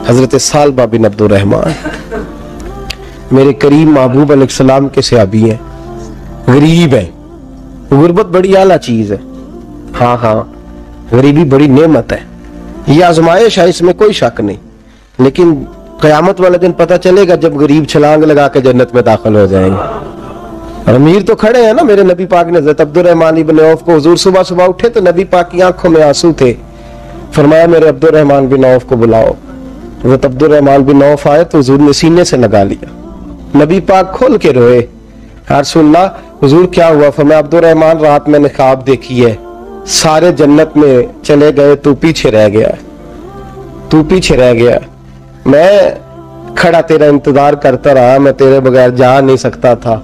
हजरत सालबा बिन Abdurrahman मेरे करीम महबूब अलैहिस्सलाम के सहाबी हैं, गरीब है। गुर्बत बड़ी आला चीज है। हाँ हाँ, गरीबी बड़ी नेमत है, ये आजमाइश है, इसमें कोई शक नहीं। लेकिन क़यामत वाले दिन पता चलेगा जब गरीब छलांग लगा के जन्नत में दाखिल हो जाएंगे। और अमीर तो खड़े हैं ना। मेरे नबी पाक ने हज़रत अब्दुर्रहमान इब्न औफ को, हुजूर सुबह सुबह उठे तो नबी पाक की आंखों में आंसू थे। फरमाया मेरे अब्दुर्रहमान बिन औफ को बुलाओ। हज़रत अब्दुर्रहमान बिन औफ आए तो हुजूर ने सीने से लगा लिया। नबी पाक खोल के रोए, या रसूलल्लाह हुजूर क्या हुआ? फरमाया अब्दुर्रहमान रात मैंने ख्वाब देखी है, सारे जन्नत में चले गए, तू पीछे रह गया, तू पीछे रह गया। मैं खड़ा तेरा इंतजार करता रहा, मैं तेरे बगैर जा नहीं सकता था।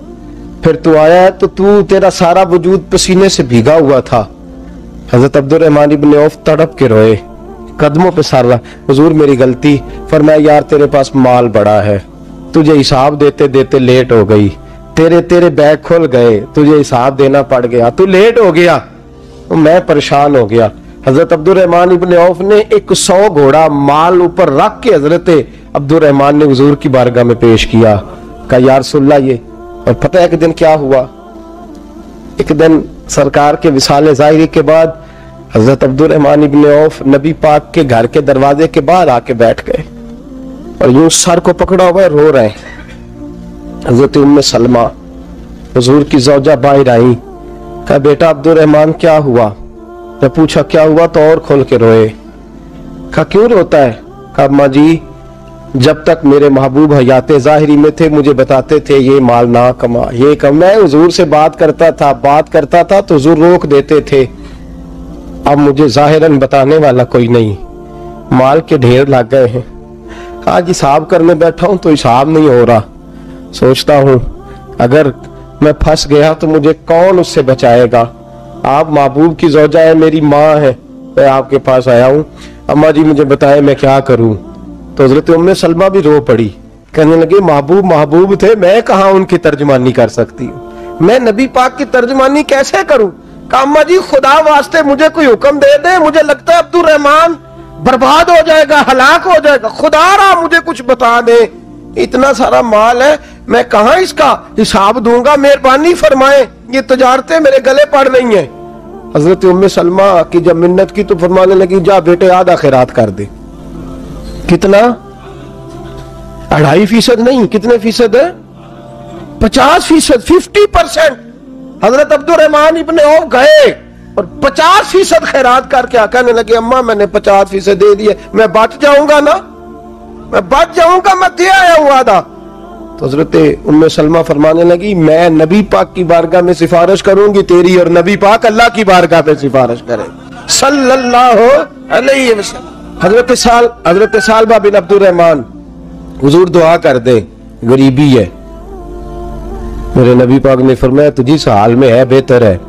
फिर तू आया तो तू, तेरा सारा वजूद पसीने से भीगा हुआ था। हजरत अब्दुर्रहमान इब्न औफ तड़प के रोए, कदमों पे सर रहा, हुजूर मेरी गलती। फरमाया यार तेरे पास माल बड़ा है, तुझे हिसाब देते देते लेट हो गई, तेरे बैग खुल गए, तुझे हिसाब देना पड़ गया, तू लेट हो गया, तो मैं परेशान हो गया। हजरत अब्दुर्रहमान इब्न औफ ने 100 घोड़ा माल ऊपर रख के हजरत अब्दुर्रहमान ने हुजूर की बारगाह में पेश किया। कहा या रसूलल्लाह ये। और पता है एक दिन क्या हुआ? एक दिन सरकार के विसाले ज़ाहिरी के बाद हजरत अब्दुर्रहमान इब्न औफ नबी पाक के घर के दरवाजे के बाहर आके बैठ गए और यूं सर को पकड़ा हुआ रो रहे हैं। हजरत उम्मे सलमा हुजूर की ज़ौजा बाहर आई। कहा बेटा अब्दुर्रहमान क्या हुआ? मैं पूछा क्या हुआ तो और खोल के रोए। कहा क्यों रोता है? कहा अम्मा जी जब तक मेरे महबूब हयात ज़ाहिरी में थे मुझे बताते थे ये माल ना कमा, ये कम। मैं हुजूर से बात करता था तो हुजूर रोक देते थे। अब मुझे ज़ाहिरन बताने वाला कोई नहीं, माल के ढेर लग गए हैं। आज हिसाब करने बैठा हूं तो हिसाब नहीं हो रहा। सोचता हूं अगर मैं फंस गया तो मुझे कौन उससे बचाएगा? आप महबूब की ज़ौजा है, मेरी माँ है, मैं आपके पास आया हूँ, अम्मा जी मुझे बताए मैं क्या करूं। तो हजरत उम्मे सलमा भी रो पड़ी, कहने लगे महबूब महबूब थे, मैं कहाँ उनकी तर्जमानी कर सकती हूँ, मैं नबी पाक की तर्जमानी कैसे करूं? कहा अम्मा जी खुदा वास्ते मुझे कोई हुक्म दे दे, मुझे लगता है अब्दुर्रहमान बर्बाद हो जाएगा, हलाक हो जाएगा, खुदा रहा मुझे कुछ बता दे, इतना सारा माल है, मैं कहाँ इसका हिसाब दूंगा, मेहरबानी फरमाए, ये तजारतें मेरे गले पड़ रही हैं। हजरत उम्मे सलमा की जब मिन्नत की तो फरमाने लगी जा बेटे आधा खैरात कर दे। कितना? 2.5% नहीं, कितने फीसद है? 50%, 50%। हजरत अब्दुर्रहमान इब्ने औफ गए और 50% खैरात करके कहने लगे अम्मा मैंने 50% दे दिए, मैं बच जाऊंगा ना, मैं बच जाऊंगा, मैं दे आया हूं आधा। तो हजरत उम्मे सलमा फरमाने लगी मैं नबी पाक की बारगाह में सिफारिश करूंगी तेरी, और नबी पाक अल्लाह की बारगाह में सिफारिश करे सल्लल्लाहु अलैहि वसल्लम। हजरत सालबा बिन अब्दुर्रहमान हुजूर दुआ कर दे, गरीबी है। मेरे नबी पाक ने फरमाया तुझी इस हाल में है, बेहतर है।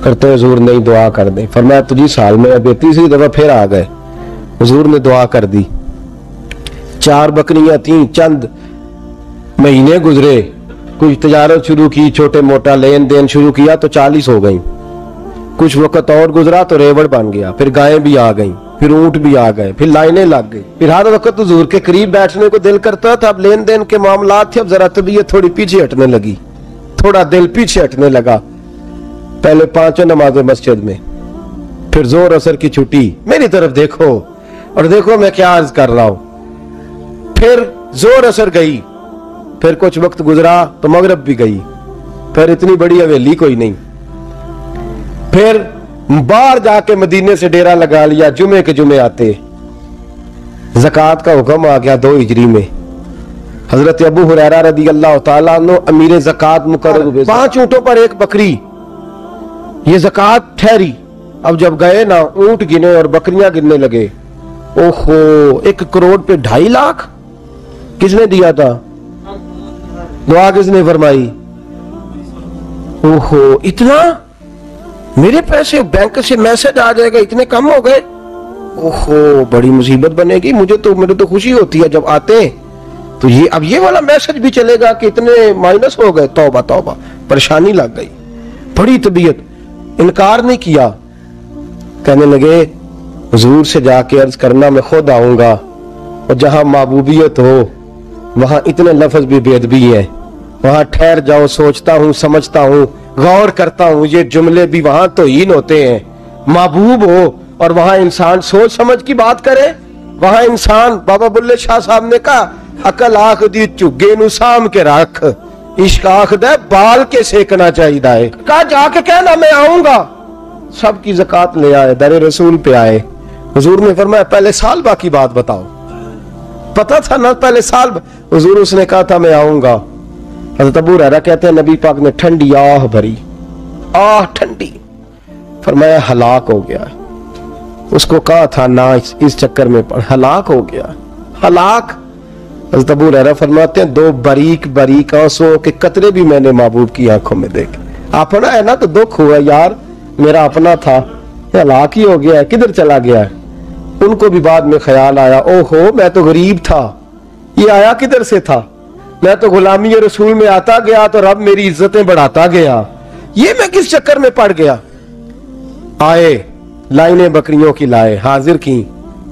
करते हुजूर नहीं दुआ कर दे, फरमाया तुझी इस हाल में है। तीसरी दफा फिर आ गए, हुजूर ने दुआ कर दी। 4 बकरियां थी, चंद महीने गुजरे, कुछ तजारत शुरू की, छोटे मोटा लेन देन शुरू किया तो 40 हो गई। कुछ वक्त और गुजरा तो रेवड़ बन गया, फिर गायें भी आ गई, फिर ऊंट भी आ गए, फिर लाइनें लग गई। फिर हर वक्त हुजूर के करीब बैठने को दिल करता था। अब लेन देन के मामलात थे, अब जरा तबीयत थोड़ी पीछे हटने लगी, थोड़ा दिल पीछे हटने लगा। पहले 5 नमाजें मस्जिद में, फिर जोर असर की छुट्टी, मेरी तरफ देखो और देखो मैं क्या अर्ज कर रहा हूं। फिर जोर असर गई, फिर कुछ वक्त गुजरा तो मगरब भी गई, फिर इतनी बड़ी हवेली कोई नहीं। फिर बाहर जाके मदीने से डेरा लगा लिया, जुमे के जुमे आते। ज़कात का हुक्म आ गया 2 हिजरी में। हजरत अबू हुरैरा रदी अल्लाह तआला अन्हु अमीर ज़कात मुकर्रर हुए। 5 ऊंटों पर 1 बकरी, ये ज़कात ठहरी। अब जब गए ना ऊंट गिने और बकरियां गिनने लगे, ओहो 1 करोड़ पे 2.5 लाख किसने दिया था? दुआ किसने फरमाई? ओहो इतना, मेरे पैसे बैंक से मैसेज आ जाएगा, इतने कम हो गए, ओहो बड़ी मुसीबत बनेगी। मेरे तो खुशी होती है जब आते तो ये अब ये वाला मैसेज भी चलेगा कि इतने माइनस हो गए। तौबा तौबा, परेशानी लग गई, बड़ी तबीयत। इनकार नहीं किया, कहने लगे हुजूर से जाके अर्ज करना मैं खुद आऊंगा, और जहां महबूबियत हो वहां इतने लफ्ज भी बेअदबी है, वहां ठहर जाओ, सोचता हूं, समझता हूं, गौर करता हूं, ये जुमले भी वहां तौहीन होते हैं। महबूब हो और वहां इंसान सोच समझ की बात करे, वहां इंसान, बाबा बुल्ले शाह साहब ने कहा, अकल आख दी झुग्गे नु साम के रख, इश्क आख दे बाल के सेकना चाहिए है। कहा जाके कहना मैं आऊंगा। सबकी ज़कात ले आए, दर रसूल पे आए। हुजूर ने फरमाया पहले साल बाकी बात बताओ। पता था ना पहले साल। हुजूर उसने कहा था मैं आऊंगा। हज़रत अबू हुरैरा कहते हैं नबी पाक ने ठंडी आह भरी, आह ठंडी, फरमाया हलाक हो गया। उसको कहा था ना इस चक्कर में पड़, हलाक हो गया, हलाक। हज़रत अबू हुरैरा फरमाते हैं दो बारीक बारीक आंसुओं के कतरे भी मैंने महबूब की आंखों में देखे। अपना है ना तो दुख हुआ, यार मेरा अपना था, हलाक ही हो गया है, किधर चला गया है। उनको भी बाद में ख्याल आया, ओहो मैं तो गरीब था, ये आया किधर से था, मैं तो गुलामी रसूल में आता गया तो रब मेरी इज्जतें बढ़ाता गया, ये मैं किस चक्कर में पड़ गया। आए लाइनें बकरियों की लाए, हाजिर की।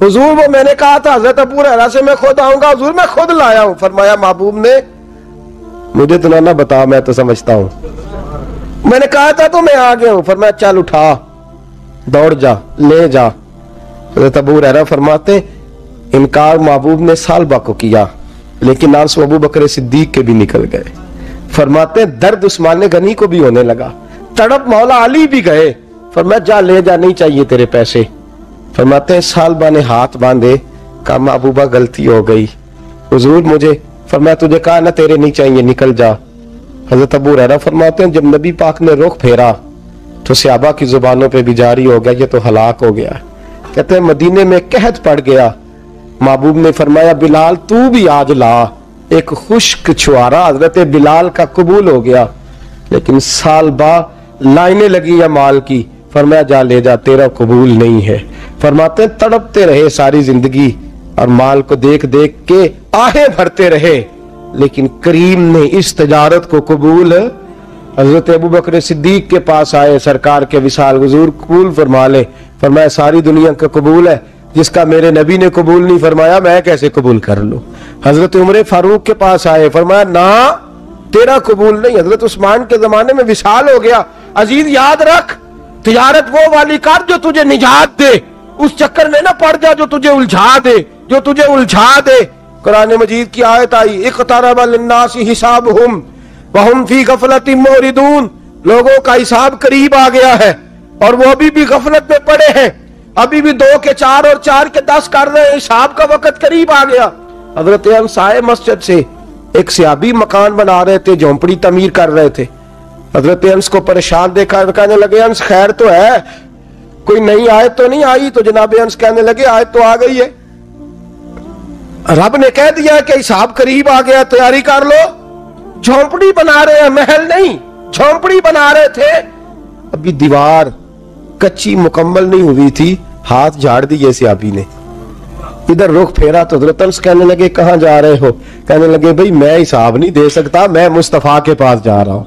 हुजूर वो मैंने कहा था हज़रत अबू हुरैरा से मैं खुद आऊंगा, हुजूर मैं खुद लाया हूं। फरमाया महबूब ने मुझे तो ना बता, मैं तो समझता हूं, मैंने कहा था तो मैं आ गया हूं। फरमाया चल उठा, दौड़ जा, ले जा। हज़रत अबू हुरैरा फरमाते इनकार महबूब ने सालबा को किया, लेकिन आंसू अबू बकर सिद्दीक के भी निकल गए। फरमाते दर्द उस्मान गनी को भी होने लगा, तड़प मौला अली भी गए। फरमाया जा ले जा, नहीं चाहिए तेरे पैसे। फरमाते सालबा ने हाथ बांधे, कहा महबूबा गलती हो गई, हुजूर मुझे। फरमाया तुझे कहा ना तेरे नहीं चाहिए, निकल जा। हज़रत अबू हुरैरा फरमाते हैं जब नबी पाक ने रुख फेरा तो सहाबा की जुबानों पे भी जारी हो गया, ये तो हलाक हो गया। कहते हैं मदीने में कहत पड़ गया। महबूब ने फरमाया बिलाल तू भी आज ला। एक खुश्क छुआरा हजरत बिलाल का कबूल हो गया, लेकिन सालबा लाइनें लगी या माल की। फरमाया जा ले जा, तेरा कबूल नहीं है। फरमाते तड़पते रहे सारी जिंदगी और माल को देख देख के आहें भरते रहे, लेकिन करीम ने इस तजारत को कबूल। हजरत अबू बकर सिद्दीक के पास आए, सरकार के विसाल हुजूर कबूल फरमा ले। फरमाया सारी दुनिया का कबूल है, जिसका मेरे नबी ने कबूल नहीं फरमाया मैं कैसे कबूल कर लूं। हजरत उमर फारूक के पास आए, फरमाया ना तेरा कबूल नहीं। हजरत उस्मान के जमाने में विसाल हो गया। अजीज याद रख, तिजारत वो वाली कर जो तुझे निजात दे, उस चक्कर में ना पड़ जा जो तुझे उलझा दे, जो तुझे उलझा दे। कुरान मजीद की आयत आई, इक़्तरब लिन्नासि हिसाबुहुम वहुम फी गफलतिन मुरिदून। लोगों का हिसाब करीब आ गया है और वो अभी भी गफलत में पड़े हैं, अभी भी 2 के 4 और 4 के 10 कर रहे हैं, हिसाब का वक्त करीब आ गया। हजरत अनस आए मस्जिद से, एक सहाबी मकान बना रहे थे, झोंपड़ी तमीर कर रहे थे। हजरत अनस को परेशान देखा, कहने लगे अनस खैर तो है, कोई नई आयत तो नहीं आई। तो जनाब अनस कहने लगे आयत तो आ गई है, रब ने कह दिया कि हिसाब करीब आ गया, तैयारी कर लो। झोंपड़ी बना रहे हैं, महल नहीं, झोंपड़ी बना रहे थे। अभी दीवार कच्ची मुकम्मल नहीं हुई थी, हाथ झाड़ दिए सहाबी ने। इधर रुख फेरा तो हज़रत अनस कहने लगे कहां जा रहे हो। कहने लगे भाई मैं हिसाब नहीं दे सकता, मैं मुस्तफा के पास जा रहा हूं,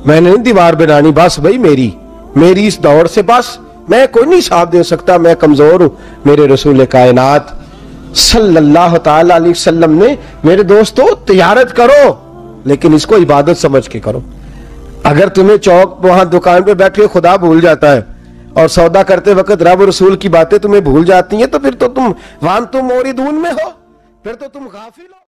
मैंने नहीं दीवार बनानी, बस भाई मेरी इस दौड़ से बस मैं कोई नहीं हिसाब दे सकता, मैं कमजोर हूं। मेरे रसूल कायनात सल्लल्लाहु ताला अलैहि वसल्लम ने, मेरे दोस्तों तिजारत करो लेकिन इसको इबादत समझ के करो। अगर तुम्हें चौक वहां दुकान पे बैठे खुदा भूल जाता है और सौदा करते वक्त रब रसूल की बातें तुम्हें भूल जाती हैं, तो फिर तो तुम वान तुम मोरिदून में हो, फिर तो तुम गाफिल हो।